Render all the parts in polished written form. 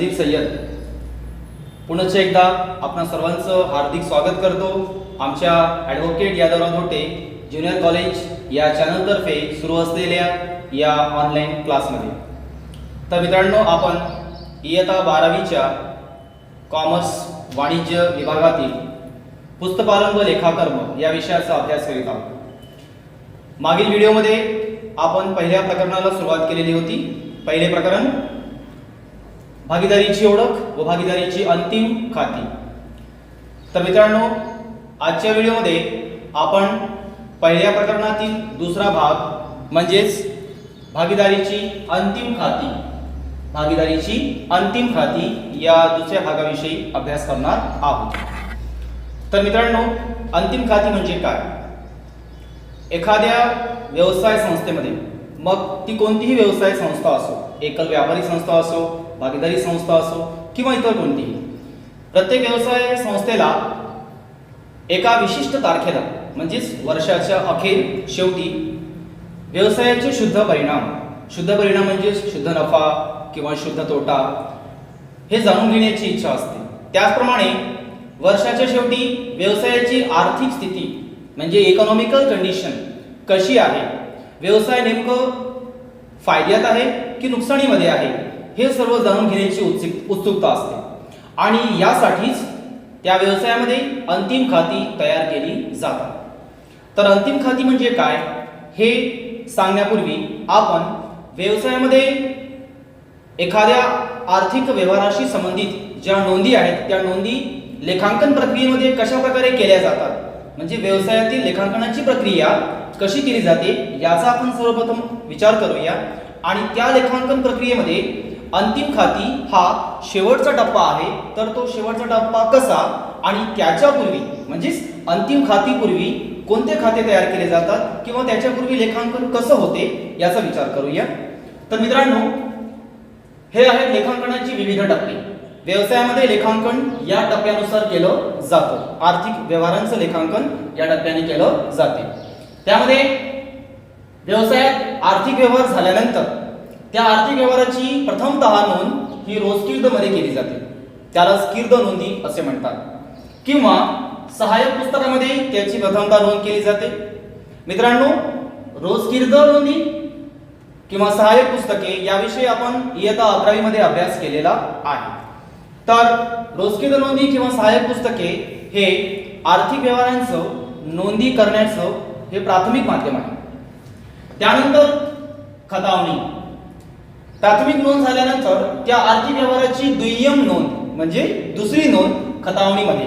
नजीर सय्यद पुनश्च एकदा आपणा सर्वांचं हार्दिक स्वागत करतो आमच्या advocate Yadavrao Dhote junior college या चॅनलतर्फे सुरू असलेल्या या ऑनलाईन क्लासमध्ये. तर मित्रांनो, आपण इयत्ता 12वीच्या कॉमर्स वाणिज्य विभागातील पुस्तपालन व लेखाकर्म या विषयाचा अभ्यास करीत आहोत. मागील व्हिडिओमध्ये आपण पहिल्या प्रकरणाला सुरुवात केलेली होती. पहिले प्रकरण भागीदारीची ओळख व भागीदारीची अंतिम खाती. तर मित्रांनो, आजच्या व्हिडिओमध्ये आपण पहिल्या प्रकरणातील दुसरा भाग म्हणजेच भागीदारीची अंतिम खाती या दुसऱ्या भागाविषयी अभ्यास करणार आहोत. तर मित्रांनो, अंतिम खाती म्हणजे काय? एखाद्या व्यवसाय संस्थेमध्ये, मग ती कोणतीही व्यवसाय संस्था असो, एकल व्यापारी संस्था असो, भागीदारी संस्था असो किंवा इतर कोणतीही, प्रत्येक व्यवसाय संस्थेला एका विशिष्ट तारखेला म्हणजेच वर्षाच्या अखेर शेवटी व्यवसायाचे शुद्ध परिणाम म्हणजे शुद्ध नफा किंवा शुद्ध तोटा हे जाणून घेण्याची इच्छा असते. त्याचप्रमाणे वर्षाच्या शेवटी व्यवसायाची आर्थिक स्थिती म्हणजे इकॉनॉमिकल कंडिशन कशी आहे, व्यवसाय नेमकं फायद्यात आहे की नुकसानीमध्ये आहे, हे सर्व जाणून घेण्याची उत्सुकता असते. आणि यासाठीच त्या व्यवसायामध्ये अंतिम खाती तयार केली जातात. तर अंतिम खाती म्हणजे काय हे सांगण्यापूर्वी आपण व्यवसायामध्ये एखाद्या आर्थिक व्यवहाराशी संबंधित ज्या नोंदी आहेत त्या नोंदी लेखांकन प्रक्रियेमध्ये कशा प्रकारे केल्या जातात, म्हणजे व्यवसायातील लेखांकनाची प्रक्रिया कशी केली जाते याचा आपण सर्वप्रथम विचार करूया. आणि त्या लेखांकन प्रक्रियेमध्ये अंतिम खाती हा शेवटचा टप्पा आहे. तर तो शेवटचा टप्पा कसा आणि त्याच्यापूर्वी म्हणजेच अंतिम खातीपूर्वी कोणते खाते तयार केले जातात किंवा त्याच्यापूर्वी लेखांकन कसं होते याचा विचार करूया. तर मित्रांनो, हे आहेत लेखांकनाची विविध टप्पे. व्यवसायामध्ये लेखांकन या टप्प्यानुसार केलं जातं. आर्थिक व्यवहारांचं लेखांकन या टप्प्याने केलं जाते. त्यामध्ये व्यवसायात आर्थिक व्यवहार झाल्यानंतर त्या आर्थिक व्यवहाराची प्रथमतः नोंद ही रोजकीर्द मध्ये केली जाते. त्याला कीर्द नोंदी असे म्हणतात. किंवा सहाय्यक पुस्तकामध्ये त्याची प्रथमतः नोंद केली जाते. मित्रांनो, रोजकीर्द नोंदी किंवा सहाय्यक पुस्तके याविषयी आपण इयत्ता 11वी मध्ये अभ्यास केलेला आहे. तर रोजकीर्द नोंदी किंवा सहाय्यक पुस्तके हे आर्थिक व्यवहारांचं नोंदी करण्याचं हे प्राथमिक माध्यम आहे. त्यानंतर खतावणी. प्राथमिक नोंद झाल्यानंतर त्या आर्थिक व्यवहाराची दुय्यम नोंद म्हणजे दुसरी नोंद खतावणीमध्ये.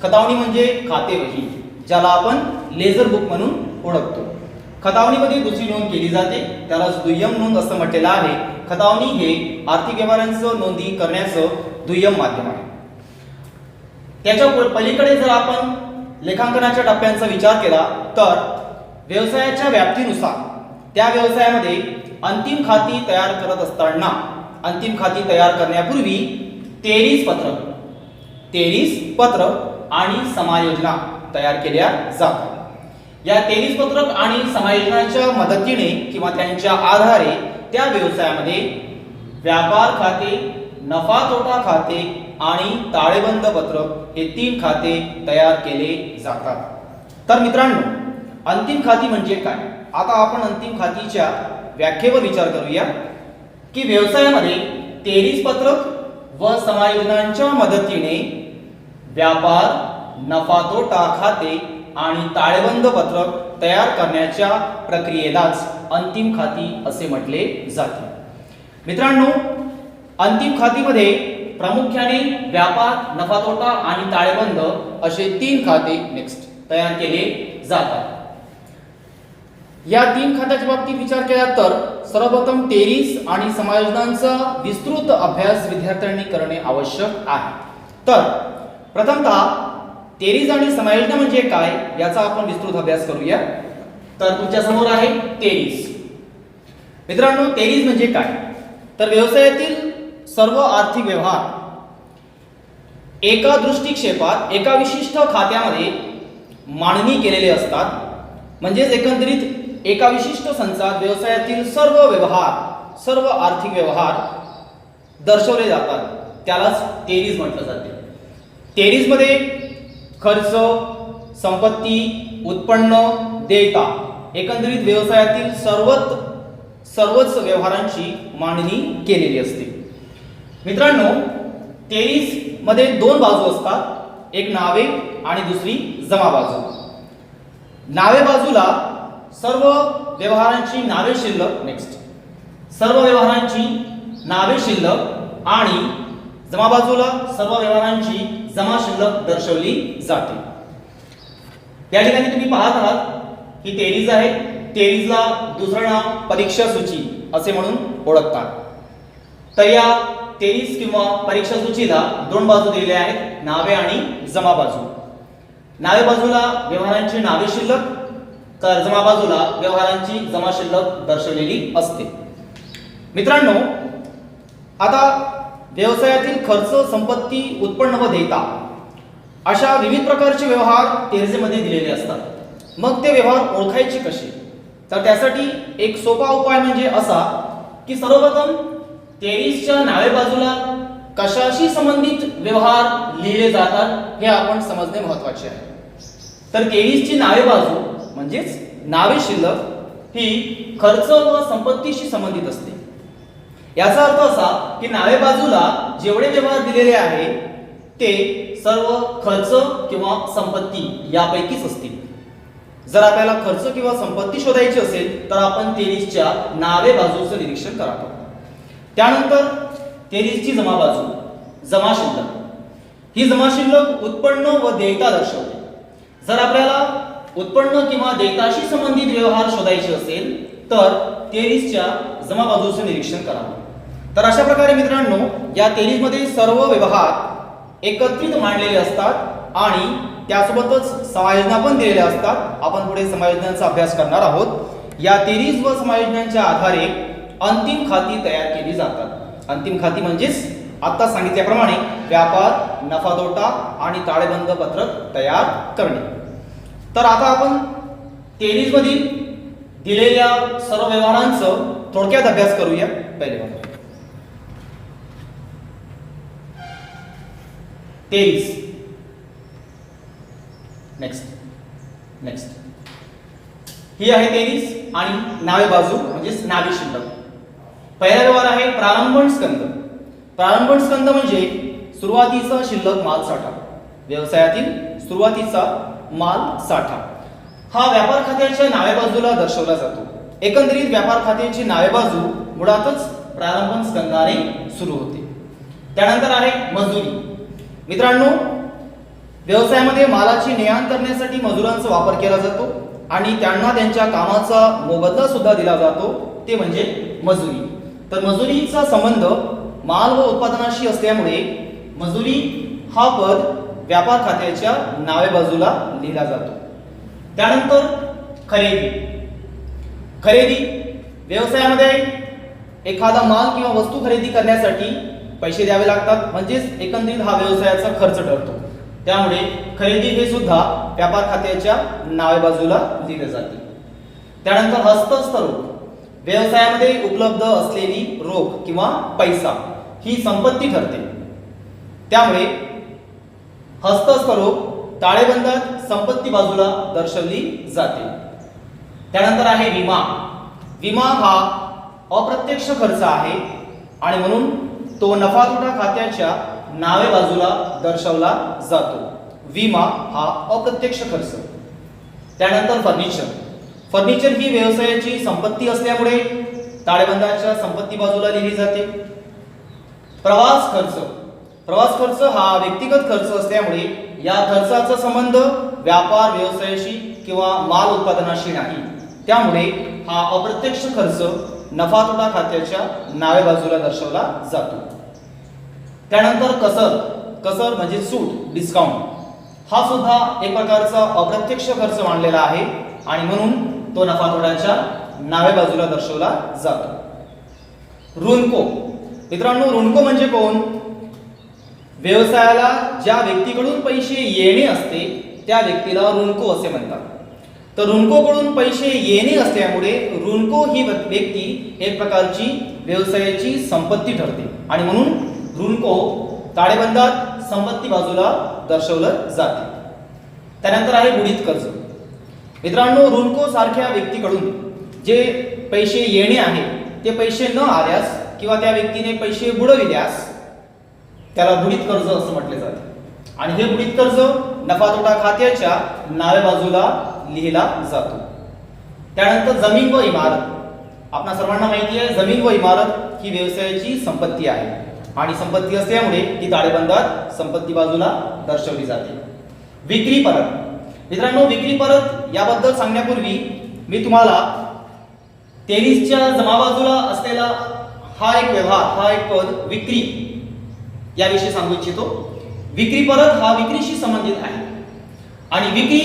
खतावणी म्हणजे खातेवही, ज्याला आपण लेजर बुक म्हणून ओळखतो. खतावणीमध्ये दुसरी नोंद केली जाते, त्याला दुय्यम नोंद असं म्हटलेलं आहे. खतावणी हे आर्थिक व्यवहारांचं नोंदी करण्याचं दुय्यम माध्यम आहे. त्याच्या पलीकडे जर आपण लेखांकनाच्या टप्प्यांचा विचार केला तर व्यवसायाच्या व्याप्तीनुसार त्या व्यवसायामध्ये अंतिम खाती तयार करत असताना अंतिम खाती तयार करण्यापूर्वी 33 पत्रक आणि समायोजना तयार केल्या जातात. या 33 पत्रक आणि समायोजनाच्या मदतीने किंवा त्यांच्या आधारे त्या व्यवसायामध्ये व्यापार खाते, नफा तोटा खाते आणि ताळेबंद पत्रक हे 3 खाते तयार केले जातात. तर मित्रांनो, अंतिम खाती म्हणजे काय? आता आपण अंतिम खातीच्या व्याख्येवर विचार करूया की व्यवसायामध्ये 33 पत्रक व समायोजनांच्या मदतीने व्यापार, नफा तोटा खाते आणि ताळेबंद पत्रक तयार करण्याच्या प्रक्रियेलाच अंतिम खाती असे म्हटले जाते. मित्रांनो, अंतिम खातीमध्ये प्रामुख्याने व्यापार, नफा तोटा आणि ताळेबंद असे 3 खाते तयार केले जातात. या 3 खात्याच्या बाबतीत विचार केला तर सर्वप्रथम 33 आणि समायोजनांचा विस्तृत अभ्यास विद्यार्थ्यांनी करणे आवश्यक आहे. तर प्रथमतः 33 आणि समायोजना म्हणजे काय याचा आपण विस्तृत अभ्यास करूया. तर तुमच्या समोर आहे 33. मित्रांनो, 33 म्हणजे काय? तर व्यवसायातील सर्व आर्थिक व्यवहार एका दृष्टिक्षेपात एका विशिष्ट खात्यामध्ये मांडणी केलेले असतात. म्हणजेच एकंदरीत एका विशिष्ट संचात व्यवसायातील सर्व आर्थिक व्यवहार दर्शवले जातात. त्यालाच तेरीज म्हटलं जाते. तेरीजमध्ये खर्च, संपत्ती, उत्पन्न, देयता एकंदरीत व्यवसायातील सर्वच व्यवहारांची मांडणी केलेली असते. मित्रांनो, तेरीज मध्ये दोन बाजू असतात, एक नावे आणि दुसरी जमा बाजू. नावे बाजूला सर्व व्यवहारांची नावे शिल्लक सर्व व्यवहारांची नावे शिल्लक आणि जमा बाजूला सर्व व्यवहारांची जमा शिल्लक दर्शवली जाते. या ठिकाणी तुम्ही पाहत आहात ही तेरीज आहे. तेरीजला दुसरं नाव परीक्षा सूची असे म्हणून ओळखतात. तर या तेरीज किंवा परीक्षा सूचीला दोन बाजू दिलेल्या आहेत, नावे आणि जमा बाजू. नावे बाजूला व्यवहारांची नावे शिल्लक, तर जमा बाजूला व्यवहारांची जमा शिल्लक दर्शवलेली असते. मित्रांनो, आता व्यवसायातील खर्च, संपत्ती, उत्पन्न व देयता अशा विविध प्रकारचे व्यवहार तेरीजमध्ये दिलेले असतात. मग ते व्यवहार ओळखायचे कसे? तर त्यासाठी एक सोपा उपाय म्हणजे असा की सर्वप्रथम तेरीजच्या नावे बाजूला कशाशी संबंधित व्यवहार लिहिले जातात हे आपण समजणे महत्त्वाचे आहे. तर तेरीजची नावे बाजू म्हणजेच नावे शिल्लक ही खर्च व संपत्तीशी संबंधित असते. याचा अर्थ असा की नावे बाजूला जेवढे व्यवहार दिलेले आहे ते सर्व खर्च किंवा संपत्ती यापैकीच असतील. जर आपल्याला खर्च किंवा संपत्ती शोधायची असेल तर आपण तेरीजच्या नावे बाजूचं निरीक्षण करावं. त्यानंतर तेरीजची जमा बाजू, जमा शिल्लक. ही जमा शिल्लक उत्पन्न व देयता दर्शवते. जर आपल्याला उत्पन्न किंवा देयताशी संबंधित व्यवहार शोधायचे असेल तर तेरीजच्या जमा बाजूचं निरीक्षण करावं. तर अशा प्रकारे मित्रांनो, या तेरीजमध्ये सर्व व्यवहार एकत्रित मांडलेले असतात आणि त्यासोबतच समायोजना पण दिलेल्या असतात. आपण पुढे समायोजनांचा अभ्यास करणार आहोत. या तेरीज व समायोजनांच्या आधारे अंतिम खाती तयार केली जातात. अंतिम खाती म्हणजेच आता सांगितल्याप्रमाणे व्यापार, नफा तोटा आणि ताळेबंद पत्रक तयार करणे. तर आता आपण तेरीज मधील दिलेल्या सर्व व्यवहारांचं थोडक्यात अभ्यास करूया. पहिले बघा तेरीज. नेक्स्ट ही आहे तेरीज आणि नावे बाजू म्हणजेच नावे शिल्लक. पहिला व्यवहार आहे प्रारंभण स्कंद. प्रारंभण स्कंद म्हणजे सुरुवातीचा शिल्लक माल साठा. व्यवसायातील सुरुवातीचा माल साठा हा व्यापार खात्याच्या नावे बाजूला दर्शवला जातो. एकंदरीत व्यापार खात्याची नावे बाजू मुळातच प्रारंभण स्कंदाने सुरू होते. त्यानंतर आहे मजुरी. मित्रांनो, व्यवसायामध्ये मालाची ने-आण करण्यासाठी मजुरांचा वापर केला जातो आणि त्यांना त्यांच्या कामाचा मोबदला सुद्धा दिला जातो, ते म्हणजे मजुरी. तर मजुरीचा संबंध माल व उत्पादनाशी असल्यामुळे मजुरी हा पद व्यापार खात्याच्या नावे बाजूला लिहिला जातो. त्यानंतर खरेदी. व्यवसायामध्ये एखादा माल किंवा वस्तू खरेदी करण्यासाठी पैसे द्यावे लागतात, म्हणजेच एकंदरीत हा व्यवसायाचा खर्च ठरतो. त्यामुळे खरेदी हे सुद्धा व्यापार खात्याच्या नावे बाजूला लिहिले जाते. त्यानंतर हस्तस्थ रोख. व्यवसायामध्ये उपलब्ध असलेली रोख किंवा पैसा ही संपत्ती ठरते. त्यामुळे हस्तस्थ रोख ताळेबंदात संपत्ती बाजूला दर्शवली जाते. त्यानंतर आहे विमा. विमा हा अप्रत्यक्ष खर्च आहे आणि म्हणून तो नफा तोटा खात्याच्या नावे बाजूला दर्शवला जातो. विमा हा अप्रत्यक्ष खर्च. त्यानंतर फर्निचर ही व्यवसायाची संपत्ती असल्यामुळे ताळेबंदाच्या संपत्ती बाजूला लिहिली जाते. प्रवास खर्च हा व्यक्तिगत खर्च असल्यामुळे या खर्चाचा संबंध व्यापार व्यवसायाशी किंवा माल उत्पादनाशी नाही. त्यामुळे हा अप्रत्यक्ष खर्च नफा तोटा खात्याच्या नावे बाजूला दर्शवला जातो. त्यानंतर कसर म्हणजे सूट, डिस्काउंट हा सुद्धा एक प्रकारचा अप्रत्यक्ष खर्च मानलेला आहे आणि म्हणून तो नफा तोट्याच्या नावे बाजूला दर्शवला जातो. ऋणको. मित्रांनो, ऋणको म्हणजे कोण? व्यवसायाला ज्या व्यक्तीकडून पैसे येणे असते त्या व्यक्तीला ऋणको असे म्हणतात. तर ऋणकोकडून पैसे येणे असल्यामुळे ऋणको ही व्यक्ती एक प्रकारची व्यवसायाची संपत्ती ठरते आणि म्हणून ऋणको ताळेबंदात संपत्ती बाजूला दर्शवलं जाते. त्यानंतर आहे बुडीत कर्ज. मित्रांनो, ऋणको सारख्या व्यक्तीकडून जे पैसे येणे आहे ते पैसे न आल्यास किंवा त्या व्यक्तीने पैसे बुडविल्यास त्याला बुडीत कर्ज असं म्हटले जाते. आणि हे बुडीत कर्ज नफा तोटा खात्याच्या नावे बाजूला लिहिला जातो. त्यानंतर जमीन व इमारत. आपणा सर्वांना माहिती आहे, जमीन व इमारत ही व्यवसायाची संपत्ती आहे आणि संपत्ती असल्यामुळे ती ताळेबंदात संपत्ती बाजूला दर्शवली जाते. विक्री परत. मित्रांनो, विक्री परत याबद्दल सांगण्यापूर्वी मी तुम्हाला 23च्या जमा बाजूला असलेला हा एक व्यवहार, हा एक पद विक्री याविषयी सांगू इच्छितो. विक्री परत हा विक्रीशी संबंधित आहे आणि विक्री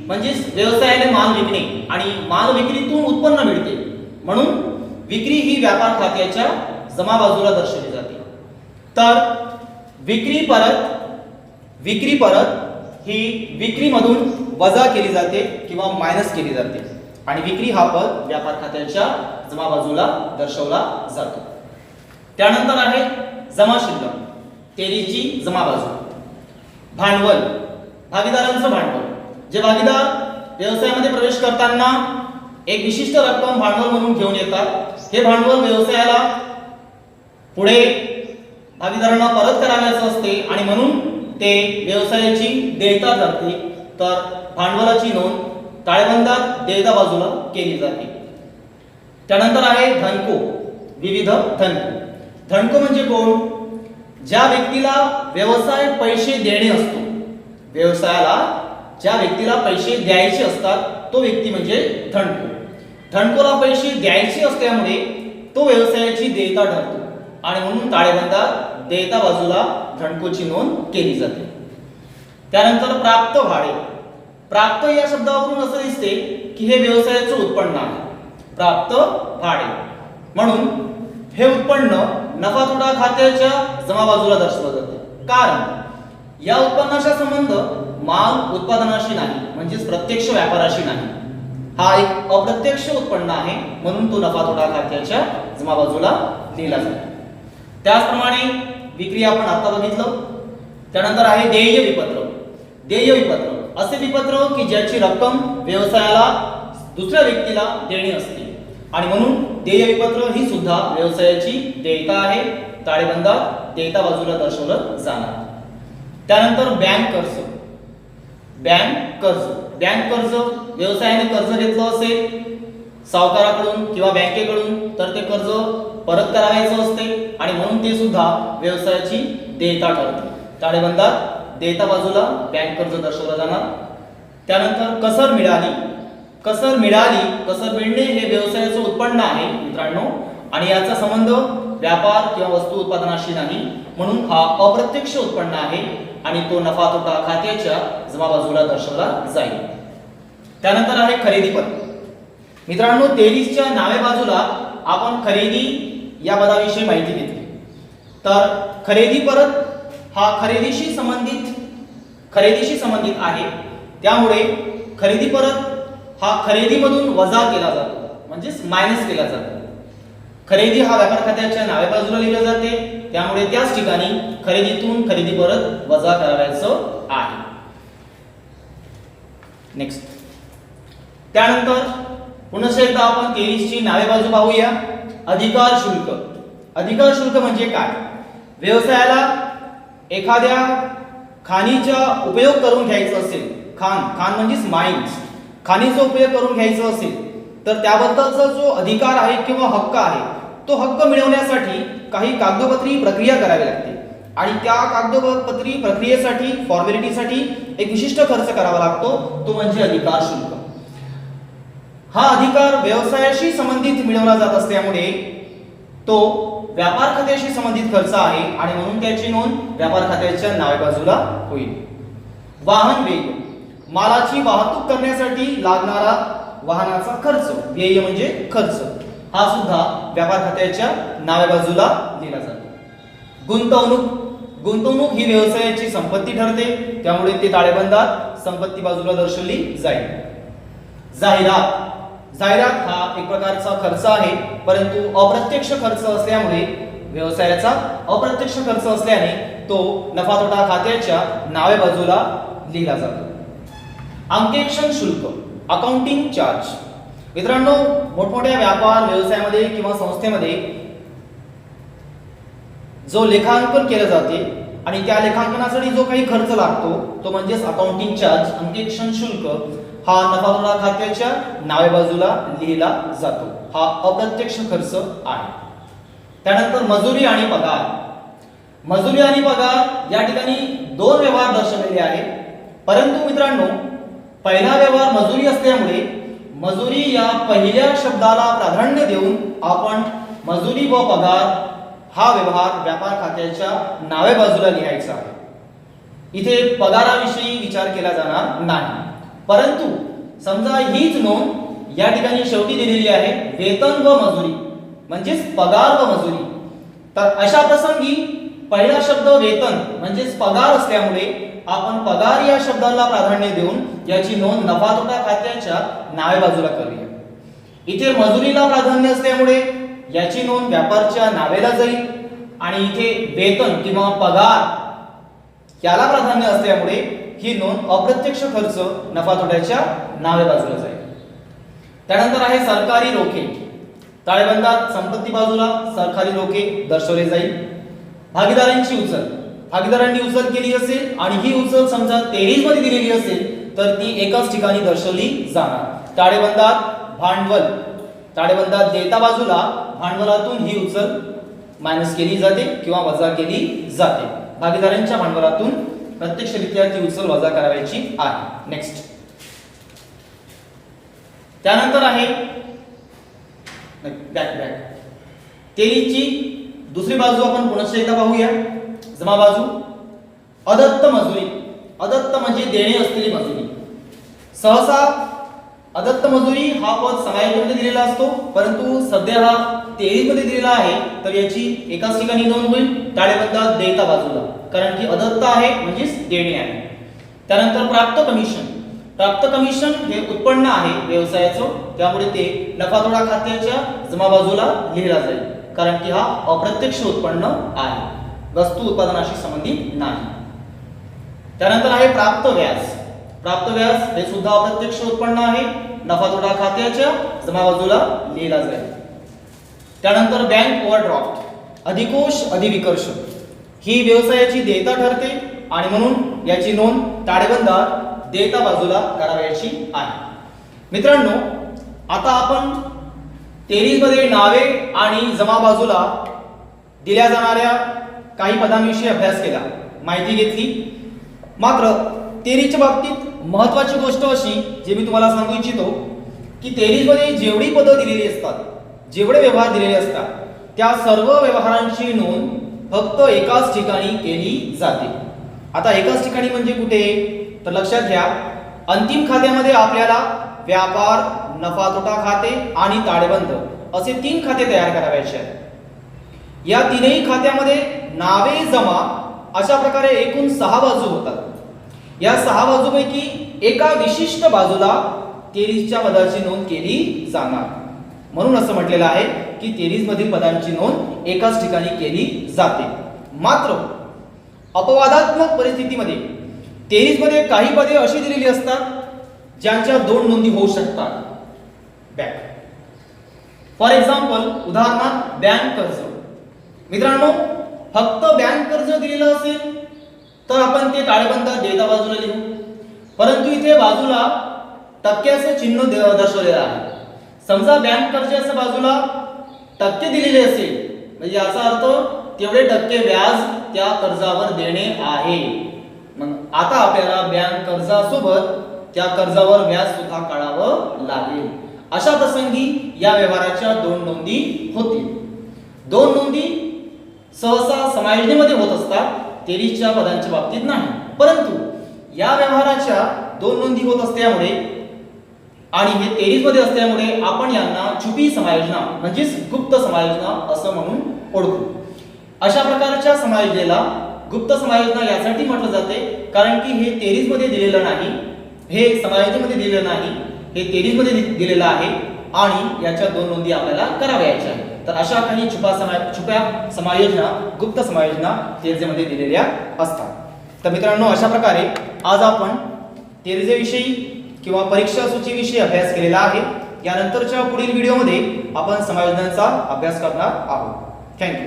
म्हणजे व्यवसायाने माल विकणे आणि माल विक्रीतून उत्पन्न मिळते, म्हणून विक्री ही व्यापार खात्याच्या जमा बाजूला दर्शवली जाते. तर विक्री परत ही विक्रीमधून वजा केली जाते किंवा मायनस केली जाते आणि विक्री हा पद व्यापार खात्याच्या जमा बाजूला दर्शवला जातो. त्यानंतर आहे जमा शिल्लक, 23ची जमा बाजू. भांडवल, भागीदारांचं भांडवल. जे भागीदार व्यवसायामध्ये प्रवेश करताना एक विशिष्ट रक्कम भांडवल म्हणून घेऊन येतात, हे भांडवल व्यवसायाला पुढे भागीदारांना परत करावयाचे असते आणि म्हणून ते व्यवसायाची देयता ठरते. तर भांडवलाची नोंद ताळेबंदात देयता बाजूला केली जाते. त्यानंतर आहे धनको, विविध धनको. धनको म्हणजे कोण? ज्या व्यक्तीला व्यवसाय पैसे देणे असतो, व्यवसायाला ज्या व्यक्तीला पैसे द्यायचे असतात तो व्यक्ती म्हणजे धनको. धनकोला पैसे द्यायचे असल्यामुळे तो व्यवसायाची देयता ठरतो आणि म्हणून ताळेबंदात देयता बाजूला धनकोची नोंद केली जाते. त्यानंतर प्राप्त भाडे. प्राप्त या शब्दावरून असं दिसते की हे व्यवसायाचं उत्पन्न आहे. प्राप्त भाडे म्हणून हे उत्पन्न नफा तोटा खात्याच्या जमा बाजूला दर्शवलं जाते, कारण या उत्पन्नाचा संबंध माल उत्पादनाशी नाही, म्हणजेच प्रत्यक्ष व्यापाराशी नाही. हा एक अप्रत्यक्ष उत्पन्न आहे, म्हणून तो नफा तोटा खात्याच्या जमा बाजूला लिहिला जातो. त्याचप्रमाणे विक्री आपण आता बघितलं. त्यानंतर आहे देय विपत्र. देय विपत्र असे विपत्र की ज्याची रक्कम व्यवसायाला दुसऱ्या व्यक्तीला देणे असते आणि म्हणून देय विपत्र ही सुद्धा व्यवसायाची देयता आहे, ताळेबंदात देयता बाजूला दर्शवलं जाणार. त्यानंतर बँक कर्ज. बँक कर्ज व्यवसायाने कर्ज घेतलं असेल सावकाराकडून किंवा बँकेकडून, तर ते कर्ज परत करायचं असते आणि म्हणून ते सुद्धा व्यवसायाची देयता ठरते. ताळेबंदात देयता बाजूला बँक कर्ज दर्शवलं जाणार. त्यानंतर कसर मिळणे हे व्यवसायाचं उत्पन्न आहे मित्रांनो, आणि याचा संबंध व्यापार किंवा वस्तू उत्पादनाशी नाही, म्हणून हा अप्रत्यक्ष उत्पन्न आहे आणि तो नफा तोटा खात्याच्या जमा बाजूला दर्शवला जाईल. त्यानंतर आहे खरेदी परत. मित्रांनो, 23च्या नावे बाजूला आपण खरेदी या पदाविषयी माहिती घेतली. तर खरेदी परत हा खरेदीशी संबंधित आहे, त्यामुळे खरेदी परत हा खरेदीमधून वजा केला जातो, म्हणजेच मायनस केला जातो. खरेदी हा व्यापार खात्याच्या नावे बाजूला लिहिला जाते, त्यामुळे त्याच ठिकाणी खरेदीतून खरेदी परत वजा करायचं आहे. नेक्स्ट. त्यानंतर पुन्हा एकदा आपण 23ची नावे बाजू पाहूया. अधिकार शुल्क. अधिकार शुल्क म्हणजे काय? व्यवसायाला एखाद्या खाणीचा उपयोग करून घ्यायचा असेल, खाण म्हणजेच माइन्स, खाणीचा उपयोग करून घ्यायचा असेल तर त्याबद्दलचा जो अधिकार आहे किंवा हक्क आहे, तो हक्क मिळवण्यासाठी काही कागदोपत्री प्रक्रिया करावी लागते आणि त्या कागदोपत्री प्रक्रियेसाठी, फॉर्मॅलिटीसाठी एक विशिष्ट खर्च करावा लागतो, तो म्हणजे अधिकार शुल्क. हा अधिकार व्यवसायाशी संबंधित मिळवला जात असल्यामुळे तो व्यापार खात्याशी संबंधित खर्च आहे आणि म्हणून त्याची नोंद व्यापार खात्याच्या नावे बाजूला होईल. वाहन व्यय. मालाची वाहतूक करण्यासाठी लागणारा वाहनाचा खर्च, व्यय म्हणजे खर्च, हा सुद्धा व्यापार खात्याच्या नावे बाजूला लिहिला जातो. गुंतवणूक ही व्यवसायाची संपत्ती ठरते, त्यामुळे ते ताळेबंदात संपत्ती बाजूला दर्शवली जाईल. जाहिरात हा एक प्रकारचा खर्च आहे, परंतु अप्रत्यक्ष खर्च असल्यामुळे व्यवसायाचा अप्रत्यक्ष खर्च असल्याने तो नफा तोटा खात्याच्या डाव्या बाजूला लिहिला जातो. अंकेक्षण शुल्क, अकाउंटिंग चार्ज. मित्रांनो, मोठमोठ्या व्यापार व्यवसायामध्ये किंवा संस्थेमध्ये जो लेखांकन केलं जाते आणि त्या लेखांकनासाठी जो काही खर्च लागतो तो म्हणजेच अकाउंटिंग चार्ज, अंकेक्षण शुल्क, हा नफा तोटा खात्याच्या डाव्या बाजूला लिहिला जातो. हा अप्रत्यक्ष खर्च आहे. त्यानंतर मजुरी आणि पगार. मजुरी आणि पगार या ठिकाणी दोन व्यवहार दर्शवलेले आहेत. परंतु मित्रांनो, पहिला व्यवहार मजुरी असल्यामुळे मजुरी या पहिल्या शब्दाला प्राधान्य देऊन आपण मजुरी व पगार हा व्यवहार व्यापार खात्याच्या डाव्या बाजूला लिहायचा आहे. इथे पगाराविषयी विचार केला जाणार नाही. परंतु समजा हीच नोंद या ठिकाणी शेवटी दिलेली आहे वेतन व मजुरी म्हणजेच पगार व मजुरी. तर अशा प्रसंगी पहिला शब्द वेतन म्हणजेच पगार असल्यामुळे आपण पगार या शब्दाला प्राधान्य देऊन याची नोंद नफा तोटा खात्याच्या डाव्या बाजूला करूया. इथे मजुरीला प्राधान्य असल्यामुळे याची नोंद व्यापारच्या नावेला जाईल आणि इथे वेतन किंवा पगार याला प्राधान्य असल्यामुळे ही नोंद अप्रत्यक्ष खर्च नफा तोट्याच्या नावे बाजूला जाईल. त्यानंतर आहे सरकारी रोखे. ताळेबंदात संपत्ती बाजूला सरकारी रोखे दर्शवले जाईल. भागीदारांची उचल. भागीदारांनी उचल केली असेल आणि ही उचल समजा 23 मध्ये दिलेली असेल तर ती एकाच ठिकाणी दर्शवली जाणार. ताळेबंदात भांडवल. ताळेबंदात देता बाजूला भांडवलातून ही उचल मायनस केली जाते किंवा वजा केली जाते. भागीदारांच्या भांडवलातून प्रत्यक्षरित्या ती उचल वजा करायची आहे. नेक्स्ट. त्यानंतर आहे तेरीची दुसरी बाजू आपण पुन्हा एकदा पाहूया. जमा बाजू. अदत्त मजुरी. अदत्त म्हणजे देणे असलेली मजुरी. सहसा अदत्त मजुरी हा पद समायोजनामध्ये दिलेला असतो, परंतु सध्या हा 23 मध्ये दिलेला आहे तर याची एकाच ठिकाणी नोंद होईल ताळेबंदात देता बाजूला, कारण की अदत्त आहे म्हणजेच देणे आहे. त्यानंतर प्राप्त कमिशन. प्राप्त कमिशन हे उत्पन्न आहे व्यवसायाचं, त्यामुळे ते नफा तोटा खात्याच्या जमा बाजूला लिहिला जाईल, कारण की हा अप्रत्यक्ष उत्पन्न आहे, वस्तू उत्पादनाशी संबंधित नाही. त्यानंतर आहे प्राप्त व्याज. प्राप्त व्याज हे सुद्धा अप्रत्यक्ष उत्पन्न आहे, नफा तोटा खात्याच्या जमा बाजूला लिहिला जाईल. त्यानंतर बँक ओव्हरड्राफ्ट. अधिकोष अधिविकर्ष ही व्यवसायाची देयता ठरते आणि म्हणून याची नोंद ताळेबंदात देयता बाजूला करावयाची आहे. मित्रांनो, आता आपण 23 मध्ये नावे आणि जमा बाजूला दिल्या जाणाऱ्या काही पदांविषयी अभ्यास केला, माहिती घेतली. मात्र 23 च्या बाबतीत महत्त्वाची गोष्ट अशी जे मी तुम्हाला सांगू इच्छितो की 23 मध्ये जेवढी पदं दिलेली असतात, जेवढे व्यवहार दिलेले असतात, त्या सर्व व्यवहारांची नोंद फक्त एकाच ठिकाणी केली जाते. आता एकाच ठिकाणी म्हणजे कुठे, तर लक्षात घ्या, अंतिम खात्यामध्ये आपल्याला व्यापार, नफा तोटा खाते आणि ताळेबंद असे 3 खाते तयार करायचे आहेत. या तीनही खात्यामध्ये नावे जमा अशा प्रकारे एकूण 6 बाजू होतात. या 6 बाजूपैकी एका विशिष्ट बाजूला 23 च्या पदाची नोंद केली जाणार. म्हणून असं म्हटलेलं आहे की 23 मधील पदांची नोंद एकाच ठिकाणी केली जाते. मात्र अपवादात्मक परिस्थितीमध्ये 23 मध्ये काही पदे अशी दिलेली असतात ज्यांच्या 2 नोंदी होऊ शकतात. बँक फॉर एक्झाम्पल, उदाहरणार्थ बँक कर्ज. मित्रांनो, फक्त बँक कर्ज दिलेलं असेल तर आपण ते ताळेबंदात देयता बाजूला लिहू, परंतु इथे बाजूला टक्क्याचे चिन्ह दर्शवलेलं आहे. समजा बँक कर्जाच्या बाजूला टक्के दिलेले असेल म्हणजे याचा अर्थ तेवढे टक्के व्याज त्या कर्जावर देणे आहे. मग आता आपल्याला बँक कर्जासोबत त्या कर्जावर व्याज सुद्धा काढावं लागेल. अशा प्रसंगी या व्यवहाराच्या 2 नोंदी होतील. 2 नोंदी सहसा समायोजनेमध्ये होत असतात, 23 च्या पदांच्या बाबतीत नाही. परंतु या व्यवहाराच्या 2 नोंदी होत असल्यामुळे आणि हे 23 मध्ये असल्यामुळे आपण यांना छुपी समायोजना म्हणजेच गुप्त समायोजना असं म्हणून ओळखू. अशा प्रकारच्या समायोजनेला गुप्त समायोजना यासाठी म्हटलं जाते कारण की हे 23 मध्ये दिलेलं नाही, हे समायोजनेमध्ये दिलेलं नाही, हे 23 मध्ये दिलेलं आहे आणि याच्या 2 नोंदी आपल्याला करावयाच्या आहेत. तर अशा काही छुप्या समायोजना, गुप्त समायोजना तेरजेमध्ये दिलेल्या असतात. तर मित्रांनो, अशा प्रकारे आज आपण तेरजेविषयी किंवा परीक्षा सूचीविषयी अभ्यास केलेला आहे. यानंतरच्या पुढील व्हिडिओमध्ये आपण समायोजनाचा अभ्यास करणार आहोत. थँक्यू.